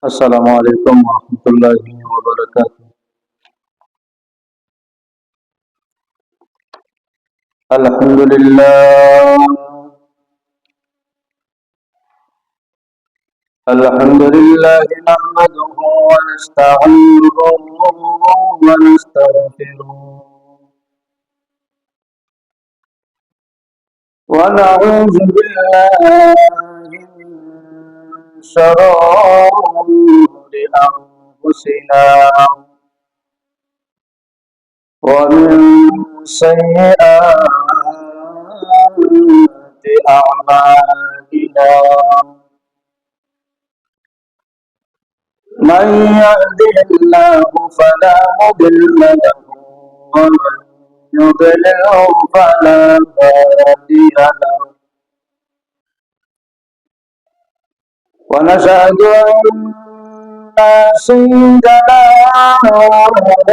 السلام عليكم ورحمة الله وبركاته. الحمد لله. الحمد لله نحمده ونستعينه ونستغفره ونعوذ بالله من شرور أنفسنا ومن سيئات أعمالنا. من يهده الله فلا مضل له ومن يضلله فلا هادي له. ونشهد أن سيدنا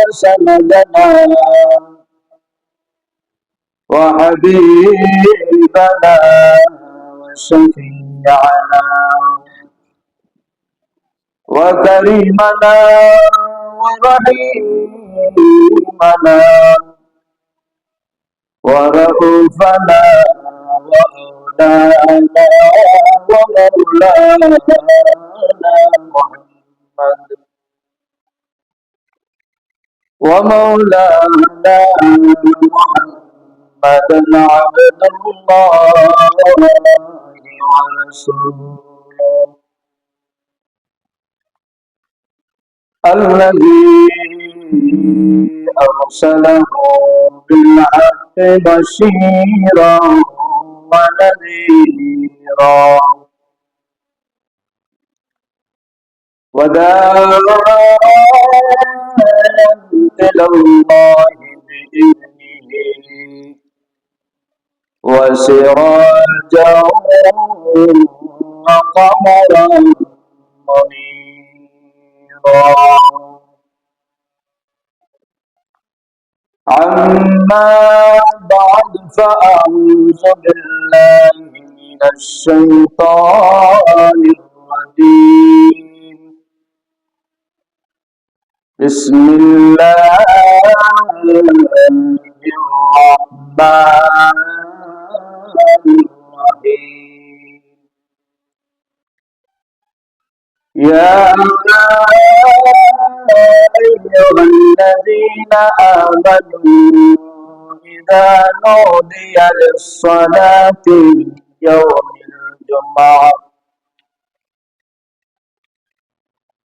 وسندنا وحبيبنا وشفيعنا وكريمنا ورحيمنا ورؤوفنا وأولانا ومولانا محمد ومولانا محمدا عبد الله ورسوله الذي أرسله بالحق بشيرا ونذيرا وداعيا إلى الله بإذنه وسراجا وقمرا منيرا. أما بعد فأعوذ بالله من الشيطان الرجيم. بسم الله الرحمن الرحيم. يا أيها الذين آمنوا إذا نودي للصلاة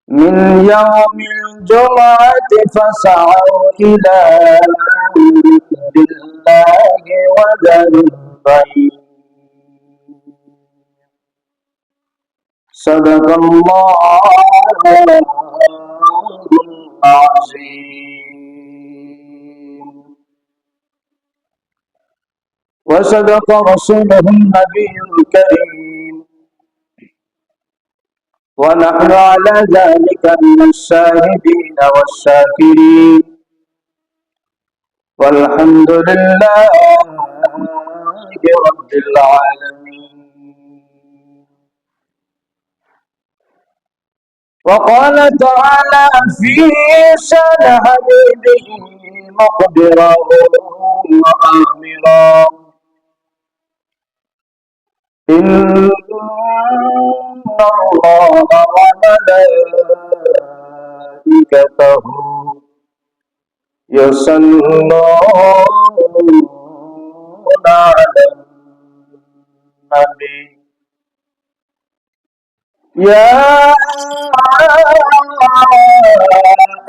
من يوم الجمعة فاسعوا إلى ذكر الله وذروا البيع. صدق الله العظيم وصدق رسوله النبي الكريم ونحن على ذلك من الشاهدين والشاكرين والحمد لله رب العالمين. وقال تعالى في شان حبيبه مخبرا وآمرا إن الله وملائكته يصلون على النبي يا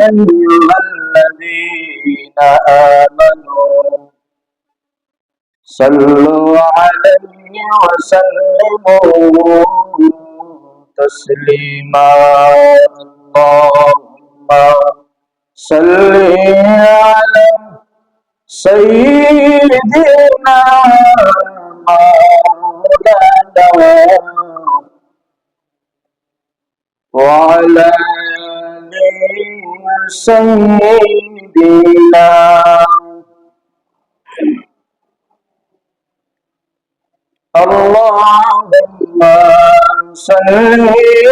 أيها الذين آمنوا صلوا عليه وسلموا تسليما. اللهم صل على سيدنا مولانا وعلى آل سيدنا. اللهم صل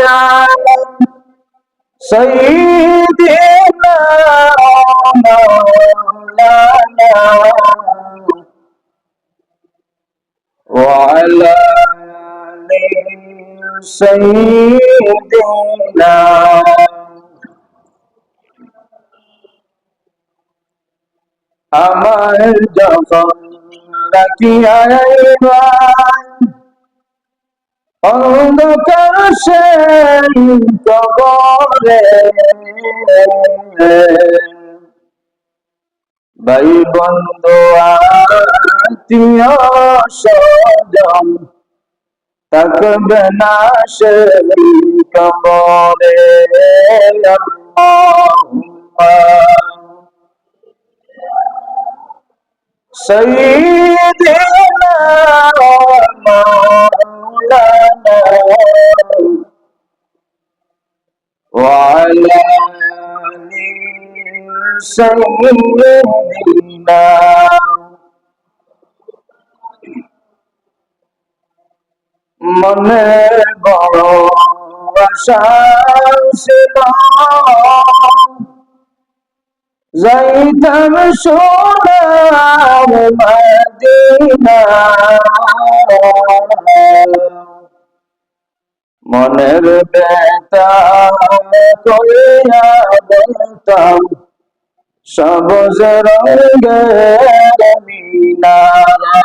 على سيدنا مولانا وعلى آل سيدنا আমার যখন রাখিয়া অন্ধকার সেই কবরে ভাই বন্ধু আত্মীয় স্বজন থাকবে না সেই কবরে আল্লাহুম্মা সাইয়্যিদিনা মাওলানা وعلى آل سيدنا মনে বড় আশা ছিল যাইতাম সোনার মদিনা মনের ব্যথা কইয়া বলতাম সবুজ রঙের মিনারা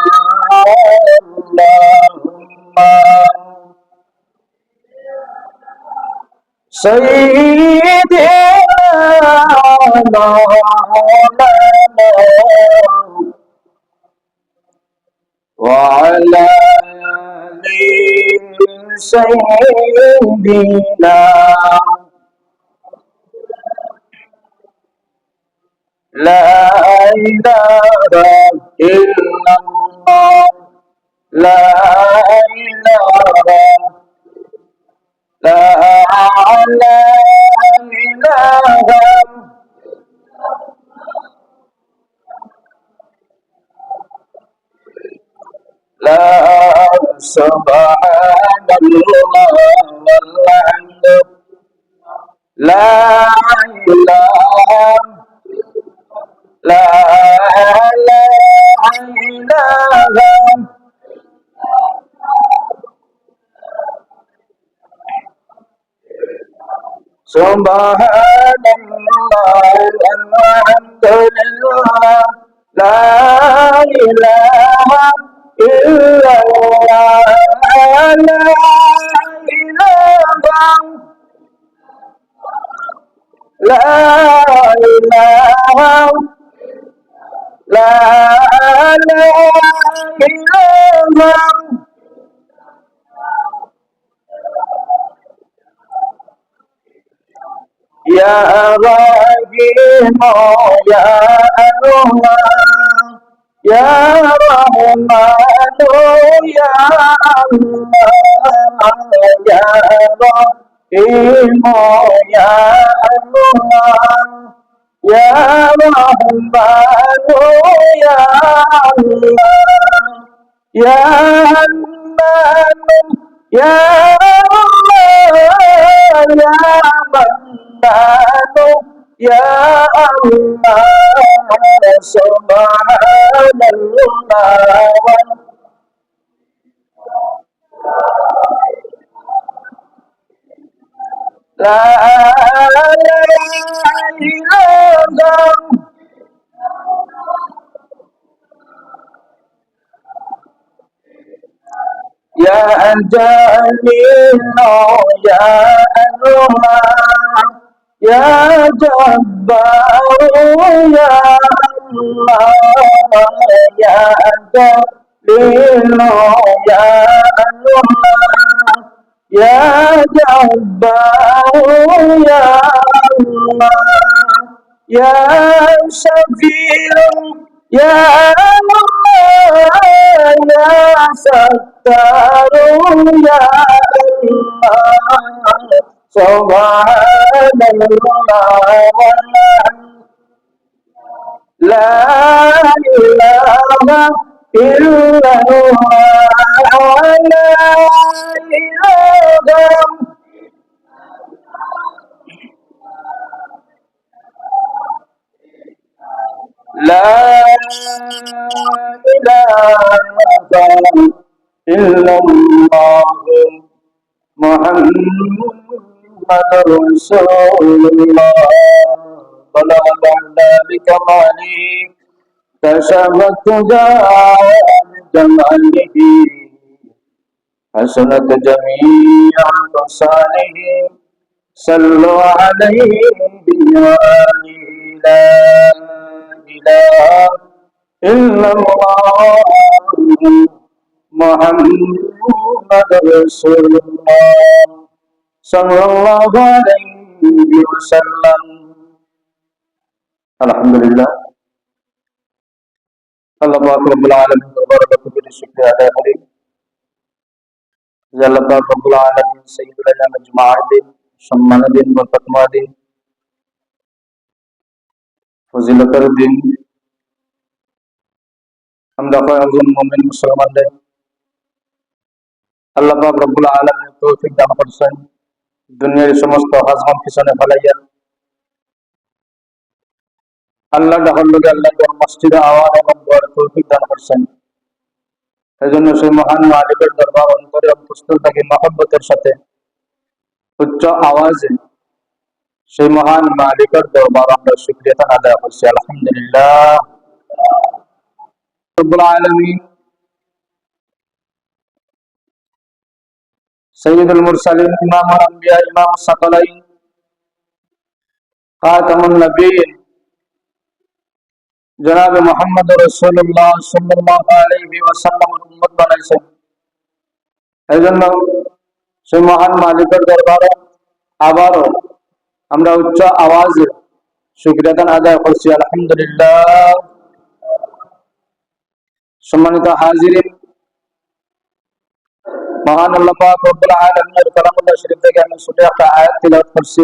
আল্লাহুম্মা সাইয়্যিদিনা মাওলানা وعلى آل سيدنا لا إله إلا الله لا إله لا إله لا سبحان الله والحمد لا إله لا إله سبحان الله والحمد لله لا إله إلا الله لا إله لا إله لا إله يا رحيم يا الله يا رحمن يا الله يا رحيم يا الله يا رحمن يا الله يا حنان يا الله يا منان يا الله سبحان الله لا إله يا جليل يا الله يا جبار يا الله يا جليل يا الله يا جبار يا الله يا شفيع يا الله يا ستار يا الله سبحان الله لا إله إلا الله لا إله لا إله إلا الله محمد رسول الله بلغ العلا بكماله كشف الدجى بجماله حسنت جميع خصاله صلوا عليه وآله لا إله إلا الله محمد رسول الله صلى الله عليه وسلم الحمد لله আল্লাহ পাক রব্বুল আলামিন দরবারে কোটি শুকরিয়া আদায় করি যে আল্লাহ পাক রব্বুল আলামিন সাইয়্যিদুল আলাম জুমার দিন সম্মানের দিন বরকতময় দিন ফজিলতের দিন আমরা কয়েকজন মুমিন মুসলমানদের আল্লাহ পাক রব্বুল আলামিন তৌফিক দান করেছেন দুনিয়ার সমস্ত হাজম পিছনে ফেলাইয়া আল্লাহ ডাকার লোকে আল্লাহ মসজিদে আওয়াজ এবং গড় তৌফিক দান করছেন এই জন্য সেই মহান মালিকের দরবার অন্তরে অন্তস্থল থাকে মহব্বতের সাথে উচ্চ আওয়াজে সেই মহান মালিকের দরবার আমরা শুকরিয়া আদায় করছি আলহামদুলিল্লাহ রব্বুল আলামিন সাইয়্যিদুল মুরসালিন ইমামুল আম্বিয়া ইমাম সাকালাইন খাতামুন নবিয়্যিন জনাব মুহাম্মদ রাসূলুল্লাহ সাল্লাল্লাহু আলাইহি ওয়াসাল্লাম উম্মত বানাইছেন এইজন্য সেই মহান মালিকের দরবারে আবারও আমরা উচ্চ আওয়াজে শুকরিয়া আদায় করছি আলহামদুলিল্লাহ সম্মানিত হাজিরিন মহান আল্লাহ পাক রব্বুল আলামিনের কালামুল্লাহ শরীফ থেকে আমি ছোট একটা আয়াত তিলাওয়াত করছি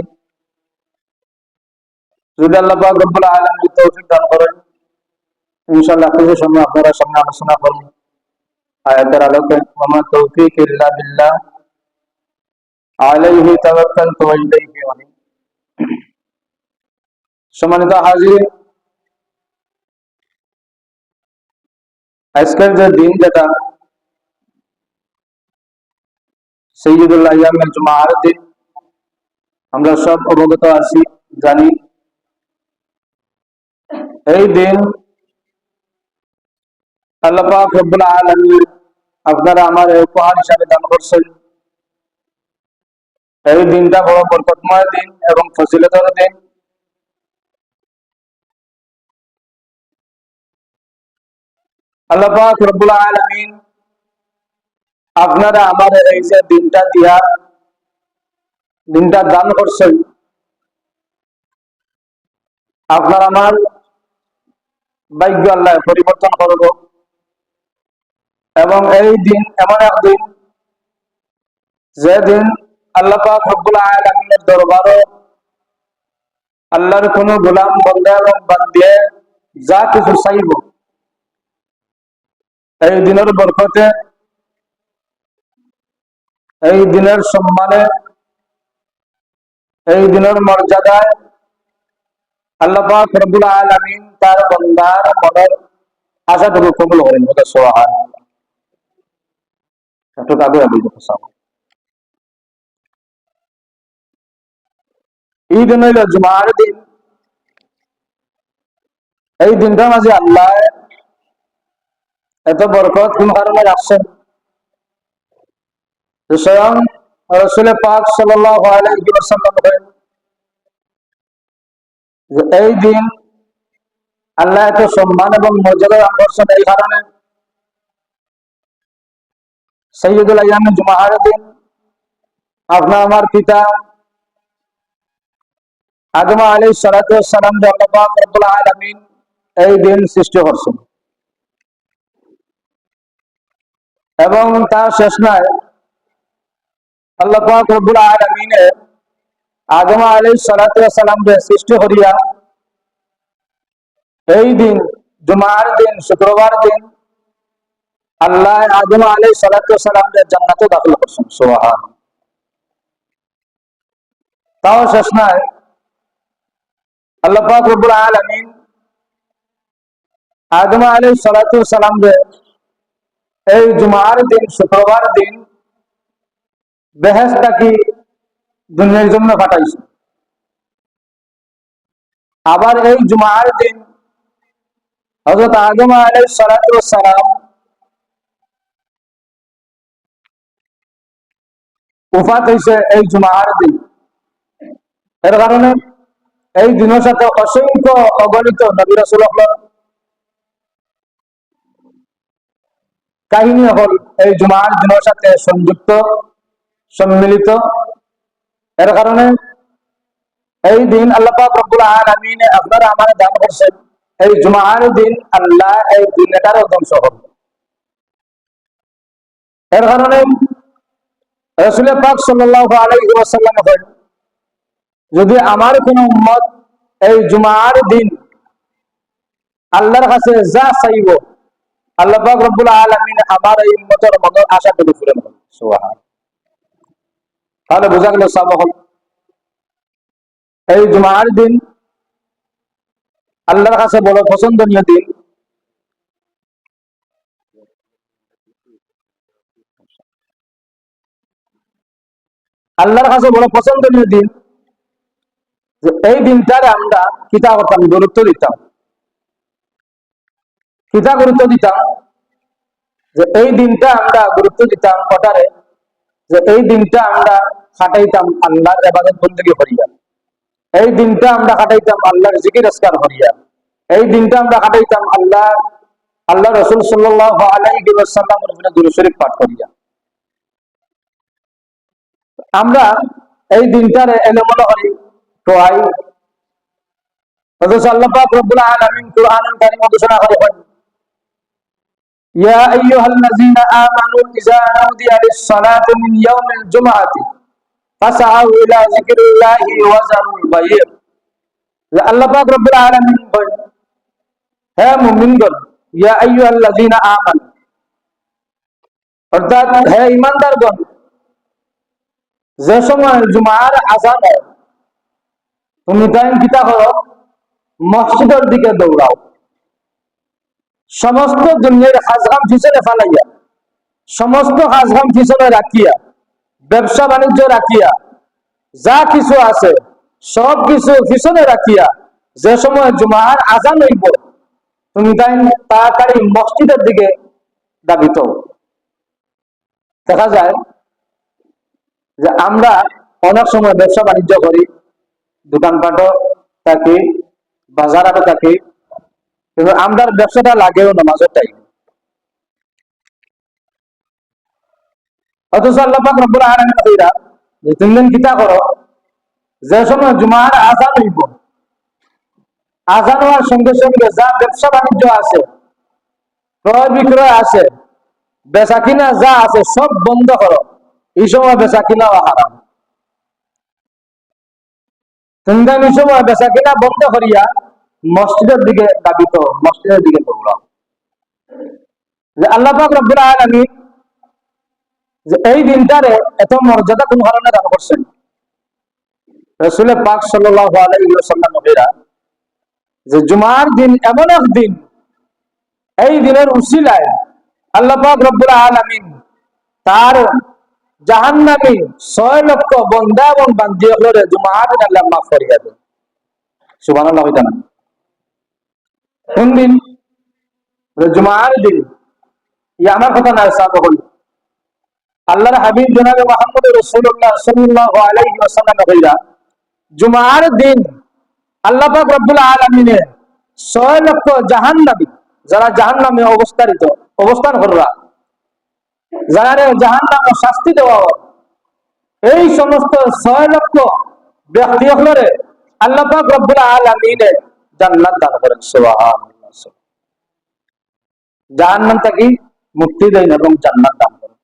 যদি আল্লাহ পাক রব্বুল আলামিন তৌফিক দান করেন ইনশাআল্লাহ কিছু সময় আপনারা সামনে আলোচনা করব আয়াতের আলোকে ওয়া তৌফিক ইল্লা বিল্লাহ আলাইহি তাওয়াক্কালতু ওয়া ইলাইহি উনীব সম্মানিত হাজির আজকের যে দিন যেটা সাইয়্যিদুল আইয়ামের জুমার দিন আমরা সব অবগত আছি জানি এই দিন আল্লাহ পাক রব্বুল আলামিন আপনারা আমার উপহার হিসাবে দান করছেন এই দিনটা বড় বরকতময় দিন এবং ফজিলতের দিন আল্লাহ পাক রব্বুল আলামিন আপনারা আমার এই যে দিনটা দান করছেন আপনার আমার ভাগ্য আল্লাহ পরিবর্তন করব এবং এই দিন এমন এক দিন যে দিন আল্লাহ পাক রব্বুল আলামিনের দরবারে আল্লাহর কোন গোলাম বান্দা এবং বান্দিয়ে যা কিছু চাইব এই দিনের বরকতে এই দিনের সম্মানে এই দিনের মর্যাদায় আল্লাহ পাক রব্বুল আলামিন তার বান্দার মনের আশাটুকু কবুল করেন বলে সুবহানাল্লাহ একটু আগে আমি বলতেছি এই দিন হইল জুমার দিন এই দিনটা মাঝে আল্লাহ এত বরকত কোন কারণে রাখছেন স্বয়ং রাসূল পাক সাল্লাল্লাহু আলাইহি ওয়াসাল্লাম বলেন যে এই দিন আল্লাহ এত সম্মান এবং মর্যাদা দান করছেন এই কারণে সাইয়্যিদুল আইয়াম জুমার দিন আপনার আমার পিতা আদম আলাইহিস সালাতু ওয়াস সালাম আল্লাহ পাক রব্বুল আলামিন এই দিন সৃষ্টি করছেন এবং তার শেষ নাই আল্লাহ পাক রব্বুল আলামিন আদম আলাইহিস সালাতু ওয়াস সালামকে সৃষ্টি করিয়া এই দিন জুমার দিন শুক্রবার দিন আল্লাহ আদম আলাইহিস সালাতু ওয়াস সালামকে জান্নাতে দাখিল করছেন সুবহানাল্লাহ তাও শেষ নাই আল্লাহ পাক রব্বুল আলামিন আদম আলাইহিস সালাতু ওয়াস সালাম রে এই জুমার দিন শুক্রবার দিন বেহেশত কি দুনিয়ার জন্য পাঠাইছে। আবার এই জুমার দিন হযরত আদম আলাইহিস সালাতু ওয়াস সালাম ওফাত হইছে এই জুমার দিন। এর কারণে এই দিনের সাথে অসংখ্য অগণিত নবী রাসূলুল্লাহ কাহিনী হল এই জুমার দিনের সাথে সংযুক্ত সম্মিলিত। এর কারণে এই দিন আল্লাহ পাক রব্বুল আলামিন আপনারা আমার দান করছেন এই জুমার দিন আল্লাহ এই দিনটারও ধ্বংস করবে। এর কারণে রাসূল পাক সাল্লাল্লাহু আলাইহি ওয়াসাল্লাম বলেন, যদি আমার কোন উম্মত এই জুমার দিন আল্লাহর কাছে যা চাইব আল্লাহ পাক রব্বুল আলামিন আমার এই উম্মতের মনের আশাগুলো পূরণ করবে। সুবহান। তাহলে বোঝা গেল সাবহল এই জুমার দিন আল্লাহর কাছে বড় পছন্দনীয় দিন। আল্লাহর কাছে বড় পছন্দনীয় দিন যে এই দিনটারে আমরা কিতা করতাম, গুরুত্ব দিতাম। কিতা গুরুত্ব দিতাম যে এই দিনটা আমরা গুরুত্ব দিতাম ওটারে যে এই দিনটা আমরা খাটাইতাম আল্লাহর ইবাদত বندگی করিয়া। এই দিনটা আমরা কাটাইতাম আল্লাহর জিকির আজকার করিয়া। এই দিনটা আমরা কাটাইতাম আল্লাহ রাসূল সাল্লাল্লাহু আলাইহি ওয়াসাল্লামের উপরে দুরূদ শরীফ পাঠ করিয়া। আমরা এই দিনটারে এলোমেলো করি তোয়াই। হযরত আল্লাহ পাক রব্বুল আলামিন কুরআনুল কারীম ঘোষণা করেন, ইয়া আইয়ুহাল্লাযীনা আমানু ইযা নুদিয়া লিস-সালাতি মিন ইয়াউমিল জুমআতি ফাসআউ ইলা যিকরিল্লাহি ওয়া যারুল বাই'। আল্লাহ পাক রব্বুল আলামিন বলেন, হে মুমিনগণ, ইয়া আইয়ুহাল্লাযীনা আমানু, অর্থাৎ হে ঈমানদারগণ, যে সময় জুমার আযান হয় তুমি তাই কিতা করো, মসজিদের দিকে দৌড়াও। সমস্ত দুনিয়ার কাজকাম পিছনে ফেলাইয়া, সমস্ত কাজকাম পিছনে রাখিয়া, ব্যবসা বাণিজ্য রাখিয়া, যা কিছু আছে সব কিছু পিছনে রাখিয়া যে সময় জুমার আযান হইব তুমি তাই তাড়াতাড়ি মসজিদের দিকে ধাবিত। দেখা যায় যে আমরা অনেক সময় ব্যবসা বাণিজ্য করি, দোকানপাটও থাকি, বাজারও থাকি, কিন্তু আমরা ব্যবসাটা লাগেও নামাজের টাইম। অথচ আল্লাহ পাক রব্বুল আলামিন কইরা যে তুমি কিতা করো, যে সময় জুমার আযান হইব, আযান হওয়ার সঙ্গে সঙ্গে যা ব্যবসা বাণিজ্য আছে, ক্রয় বিক্রয় আছে, বেচা কিনা যা আছে সব বন্ধ করো। এই সময় বেচা কিনা হারাম। তুমি এই সময় বেচা কিনা বন্ধ করিয়া মসজিদের দিকে ধাবিত, মসজিদের দিকে দৌড়াও। আল্লাহ পাক রব্বুল আলামিন যে এই দিনটারে এত মর্যাদা কোন কারণে দান করছেন, রাসূল পাক সাল্লাল্লাহু আলাইহি ওয়াসাল্লাম বলেন যে জুমার দিন এমন এক দিন, এই দিনের উসিলায় আল্লাহ পাক রব্বুল আলামিন তার জাহান্নামী 6 লক্ষ বান্দা এবং বান্দীগুলোরে জুমার দিন আল্লাহ মাফ করিয়া দেন। সুবহানাল্লাহ। কোন দিন? জুমার দিন। ই আমার কথা না, সাহাবা আল্লাহর হাবিব জনাবে মুহাম্মদ রাসূলুল্লাহ সাল্লাল্লাহু আলাইহি ওয়াসাল্লাম কইরা জুমার দিন আল্লাহ পাক রব্বুল আলামিনের 6 লক্ষ জাহান্নামী, যারা জাহান্নামে অবস্থান কররা, যারা জাহান্নামে শাস্তি দেওয়া, এই সমস্ত 6 লক্ষ ব্যক্তিগুলোরে আল্লাহ পাক রব্বুল আলামিনের জান্নাত দান করেন। সুবহানাল্লাহ। জাহান্নাম থেকে মুক্তি দেন এবং জান্নাত দান করেন।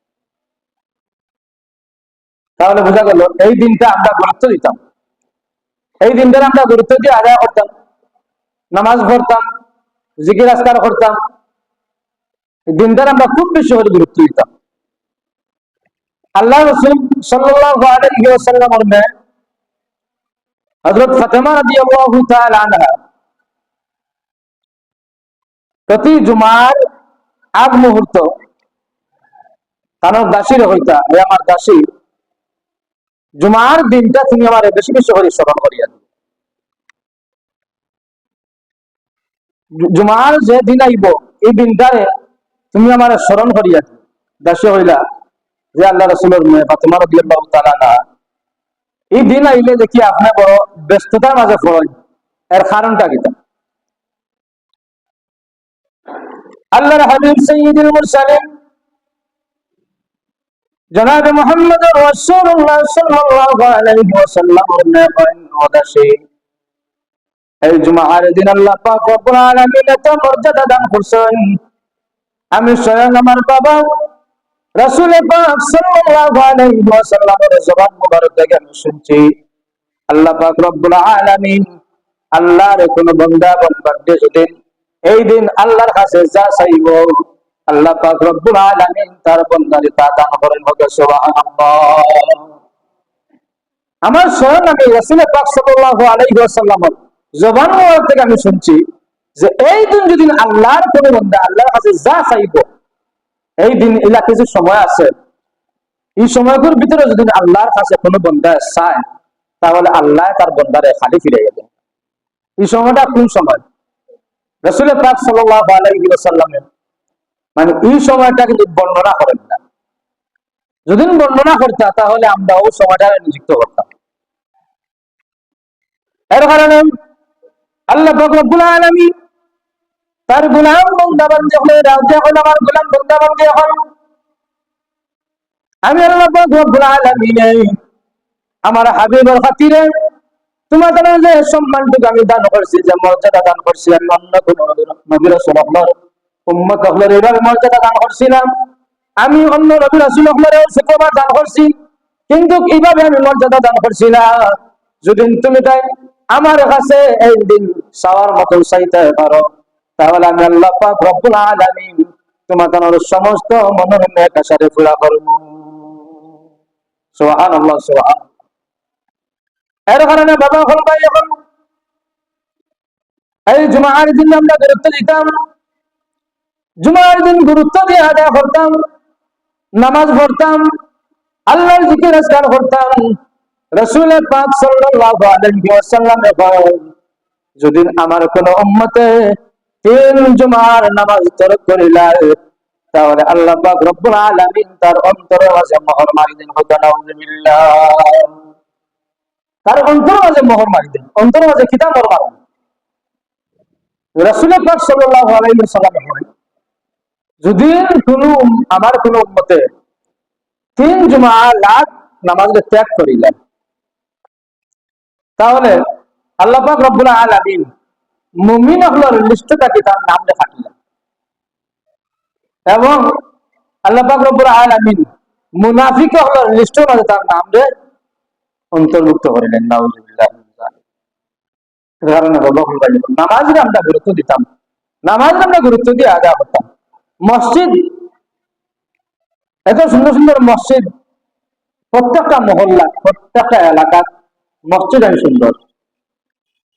তাহলে বোঝা গেল এই দিনটা আমরা গুরুত্ব দিতাম, এই দিনটা আমরা গুরুত্ব দিয়ে আদায় করতাম, নামাজ পড়তাম, জিকির আজকার করতাম। এই দিনটার আমরা খুব বেশি করে গুরুত্ব দিতাম। আল্লাহ রাসূল সাল্লাল্লাহু আলাইহি ওয়াসাল্লামের মেয়ে হযরত ফাতেমা রাদিয়াল্লাহু তাআলা আনহা প্রতি জুমার আগ মুহূর্ত তানোর দাসীর হইতা, হে আমার দাসী, জুমার দিনটা তুমি আমার বেশি বেশি করে স্মরণ করিয়া দিও। জুমার যে দিন আইব এই দিনটারে তুমি আমার স্মরণ করিয়া দিও। দাসী হইলা যে আল্লাহ রসুলের মেয়ে ফাতেমা রাদিয়াল্লাহু তাআলা আনহা, এই দিন আইলে দেখি আপনি বড় ব্যস্ততার মাঝে পড়েন, এর কারণটা কি? আল্লাহর হাবিব সাইয়্যিদুল মুরসালিন জনাবে মুহাম্মদুর রাসূলুল্লাহ সাল্লাল্লাহু আলাইহি ওয়াসাল্লাম ওদাসে এই জুমার দিন আল্লাহ পাক রব্বুল আলামিন এত মর্যাদা দান করেছেন। আমি স্বয়ং আমার বাবা রাসূল পাক সাল্লাল্লাহু আলাইহি ওয়াসাল্লামের জবান মুবারক থেকে আমি শুনছি, আল্লাহ পাক রব্বুল আলামিন আল্লাহর কোন বান্দা বান্দাকে যদি এই দিন আল্লাহর কাছে যা চাইব, আল্লাহ পাক রব্বুল আলামিন তার বান্দারে তা দান করেন। হবে সুবহানাল্লাহ। আমার স্বয়ং আমি রাসূল পাক সাল্লাল্লাহু আলাইহি ওয়াসাল্লামের জবান মুবারক থেকে আমি শুনছি যে এই দিন যদি আল্লাহর কোন বান্দা আল্লাহর কাছে যা চাইব, এই দিন এলাকা যে সময় আছে, এই সময়গুলোর ভিতরে যদি আল্লাহর কাছে কোনো বান্দা চায়, তাহলে আল্লাহ তার বান্দারে খালি ফিরে যাবে। এই সময়টা কোন সময়? রাসূল পাক সাল্লাল্লাহু আলাইহি ওয়াসাল্লামের মানে এই সময়টা কিন্তু বর্ণনা করেন না। যদি বর্ণনা করতাম তাহলে আমরা ওই সময়টা নিযুক্ত করতাম। এর কারণে আল্লাহ পাক রব্বুল আলামিন তার গোলাম বান্দা বান্দী হয়ে রাজি হন, আমার গোলাম বান্দা বান্দী হন। আমি আল্লাহ পাক রব্বুল আলামিন আমার হাবিবের খাতিরে তোমাদের যে সম্মানটুকু আমি দান করছি, যে মর্যাদা দান করছি, আমি অন্য কোন নবী রাসূল উম্মত হলের এবার মর্যাদা দান করছিলাম, আমি অন্য নবী রাসূল হলের শুক্রবার দান করছি, কিন্তু এইভাবে আমি মর্যাদা দান করছি না। যদি তুমি তাই আমার কাছে এই দিন চাওয়ার মতো চাইতে পারো, তাহলে আমি আল্লাহ পাক রব্বুল আলামিন তোমাদের সমস্ত মনের নেক আশারে পুরা করব। সুবহানাল্লাহ, সুবহানাল্লাহ। এর কারণে বাবা হল ভাই, এখন এই জুমার দিন আমরা গুরুত্ব দিতাম, জুমার দিন গুরুত্ব দিয়ে আদায় করতাম, নামাজ পড়তাম, আল্লাহর জিকির আজকার করতাম। রাসূল পাক সাল্লাল্লাহু আলাইহি ওয়াসাল্লাম বলেন, যদি আমার কোন উম্মতে তিন জুমার নামাজ তরক করিলাম, তাহলে আল্লাহ পাক রব্বুল আলামিন তার অন্তরে মাঝে মোহর মারি দেন। নাউযুবিল্লাহ। তার অন্তর মাঝে মোহর মারি দেন। অন্তর মাঝে কিতাব মোহর মারেন। রাসূল পাক সাল্লাল্লাহু আলাইহি ওয়াসাল্লাম বলেন, যদি আমার কোন উম্মতে তিন জুমা লাখ নামাজ ত্যাগ করিলেন, তাহলে আল্লাহ পাক রব্বুল আলামিন মুমিন হলোর লিস্টটাকে তার নাম লেখাটিলেন, এবং আল্লাহ পাক রব্বুল আলামিন মুনাফিক হলোর লিস্টের মধ্যে তার নাম অন্তর্ভুক্ত করিলেন। নাউযুবিল্লাহ। কারণে নামাজে আমরা গুরুত্ব দিতাম, নামাজে আমরা গুরুত্ব দিয়ে আদায় করতাম। মসজিদ, এত সুন্দর সুন্দর মসজিদ, প্রত্যেকটা মহল্লা, প্রত্যেকটা এলাকার মসজিদ আমি সুন্দর,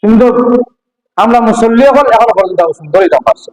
কিন্তু আমরা মুসল্লি এখন পর্যন্ত সুন্দরই পারছি।